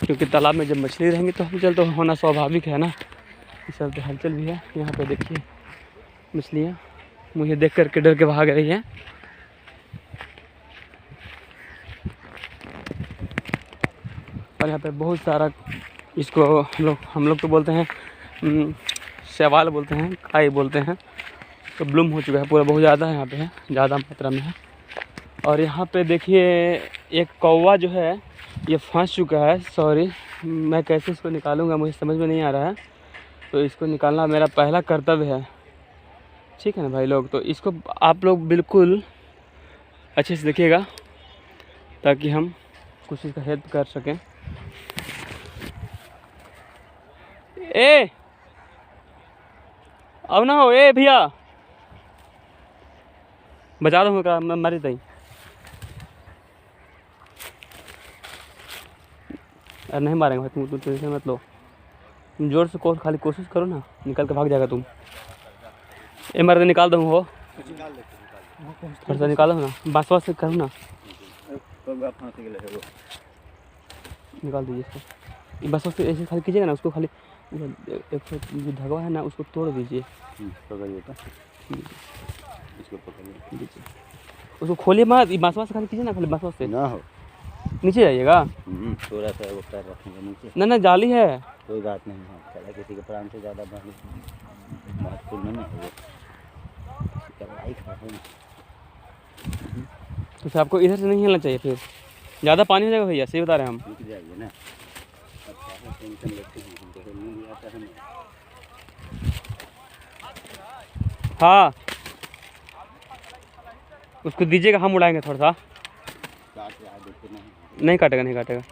क्योंकि तालाब में जब मछली रहेंगी तो हलचल तो होना स्वाभाविक है ना, इस चलते हलचल भी है। यहाँ पे देखिए मछलियाँ मुझे देख करके डर के भाग रही हैं। और यहाँ पे बहुत सारा, इसको हम लोग तो बोलते हैं शैवाल बोलते हैं, काई बोलते हैं, तो ब्लूम हो चुका है पूरा, बहुत ज़्यादा है यहाँ पे, है ज़्यादा मात्रा में है। और यहाँ पे देखिए एक कौवा जो है ये फंस चुका है। सॉरी, मैं कैसे इसको निकालूंगा मुझे समझ में नहीं आ रहा है, तो इसको निकालना मेरा पहला कर्तव्य है, ठीक है ना भाई लोग। तो इसको आप लोग बिल्कुल अच्छे से देखिएगा ताकि हम कुछ इसका हेल्प कर सकें। ए अब ना हो, ए भैया बचा दो का मैं मरी तई। अरे नहीं मारेंगे भाई, तुम टेंशन मत लो, तुम जोर से खाली कोशिश करो ना, निकल के भाग जाएगा तुम। ए मर्द निकाल दूँ हो, थोड़ा सा निकालो ना, बाँस से करो ना, निकाल दीजिए इसको। बस से ऐसे खाली कीजिएगा ना, उसको खाली एक जो धगवा है ना उसको तोड़ दीजिए, उसको खोलिए मत, बाँस से खाली कीजिए ना, खाली बाँस से ना हो। नीचे जाइएगा, थोड़ा सा वो पैर रखेंगे नीचे। ना जाली है, कोई बात नहीं है, चला किसी के प्राण से ज़्यादा महत्वपूर्ण नहीं है तो फिर आपको इधर से नहीं हिलना चाहिए, फिर ज़्यादा पानी हो जाएगा भैया, सही बता रहे हैं हम। रुक जाइए ना, टेंशन लेते हैं, नहीं आता है ना। हाँ उसको दीजिएगा, हम उड़ाएंगे थोड़ा सा। नहीं काटेगा, नहीं काटेगा,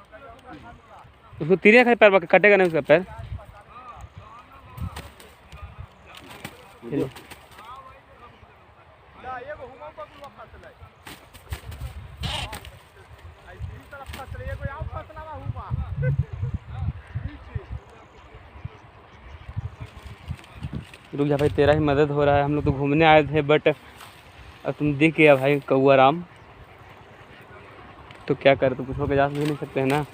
उसको तीरिया खाए पैर काटेगा नहीं उसका पैर। रुक जा भाई, तेरा ही मदद हो रहा है, हम लोग तो घूमने आए थे, बट अब तुम दिख गया भाई कौआ राम, तो क्या कर, तो कुछ होकर जा भी नहीं सकते हैं ना।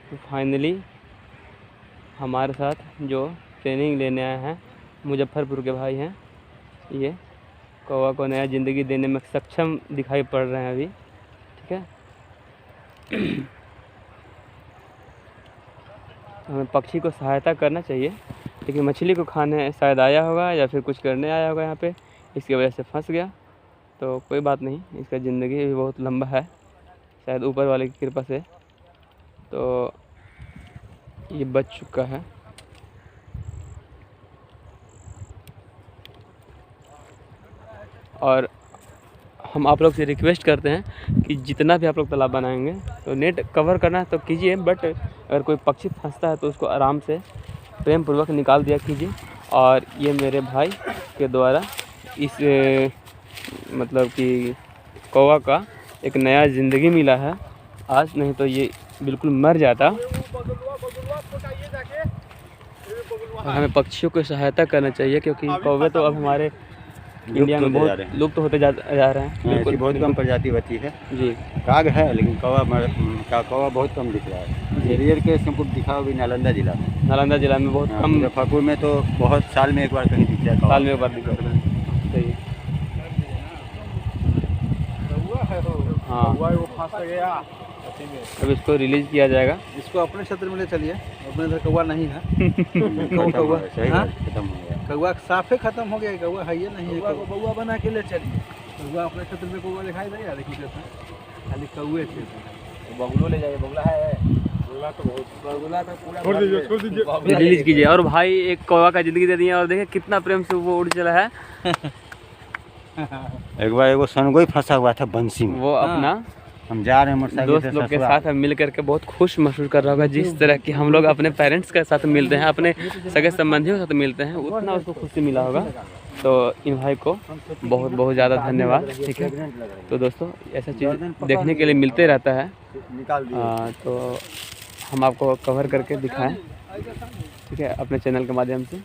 तो फाइनली हमारे साथ जो ट्रेनिंग लेने आए हैं मुजफ्फरपुर के भाई हैं, ये कौवा को नया ज़िंदगी देने में सक्षम दिखाई पड़ रहे हैं अभी, ठीक है। हमें पक्षी को सहायता करना चाहिए, लेकिन मछली को खाने शायद आया होगा या फिर कुछ करने आया होगा यहाँ पे, इसकी वजह से फंस गया। तो कोई बात नहीं, इसका ज़िंदगी भी बहुत लंबा है शायद ऊपर वाले की कृपा से, तो ये बच चुका है। और हम आप लोग से रिक्वेस्ट करते हैं कि जितना भी आप लोग तालाब बनाएंगे तो नेट कवर करना तो कीजिए, बट अगर कोई पक्षी फंसता है तो उसको आराम से प्रेम पूर्वक निकाल दिया कीजिए। और ये मेरे भाई के द्वारा इस मतलब कि कौवा का एक नया ज़िंदगी मिला है आज, नहीं तो ये बिल्कुल मर जाता। और हमें पक्षियों को सहायता करना चाहिए, क्योंकि कौवे तो अब हमारे इंडिया में बहुत लुप्त होते जा रहे हैं। बिल्कुल बहुत कम प्रजाति बची है जी, काग है, लेकिन कौवा बहुत कम दिख रहा है। रेयर केस हमको दिखा भी नालंदा जिला में, बहुत कम। मुजफ्फरपुर में तो बहुत साल में एक बार कहीं दिखता है, साल में एक बार दिखता है। सही, हाँ वो फंस गया, अब इसको रिलीज किया जाएगा। इसको अपने क्षेत्र में ले चलिए, अपने इधर कौवा नहीं है। कौवा खत्म हो गया, कौवा साफे खत्म हो गया, कौवा है ये नहीं है। कौवा बना के ले चलिए, कौवा अपने क्षेत्र में कौवा दिखाई देगा, देखिए खाली कौवे थे। बगुलो ले जाइए, बगुला है, बगुला तो बहुत, बगुला तो पूरा छोड़ दीजिए, रिलीज कीजिए। और भाई एक कौवा का ज़िंदगी दे दिया, और देखिए कितना प्रेम से वो उड़ चला है। एक बार एगो सनगोई फंसा हुआ था बंसी में, वो अपना हम जा रहे हैं मोटरसाइकिल दोस्त लोग के साथ मिल करके बहुत खुश महसूस कर रहा होगा। जिस तरह कि हम लोग अपने पेरेंट्स के साथ मिलते हैं, अपने सगे संबंधियों के साथ मिलते हैं, उतना उसको खुशी मिला होगा। तो इन भाई को बहुत बहुत ज़्यादा धन्यवाद। ठीक है, तो दोस्तों ऐसा चीज़ देखने के लिए मिलते रहता है, तो हम आपको कवर करके दिखाएं, ठीक है, अपने चैनल के माध्यम से।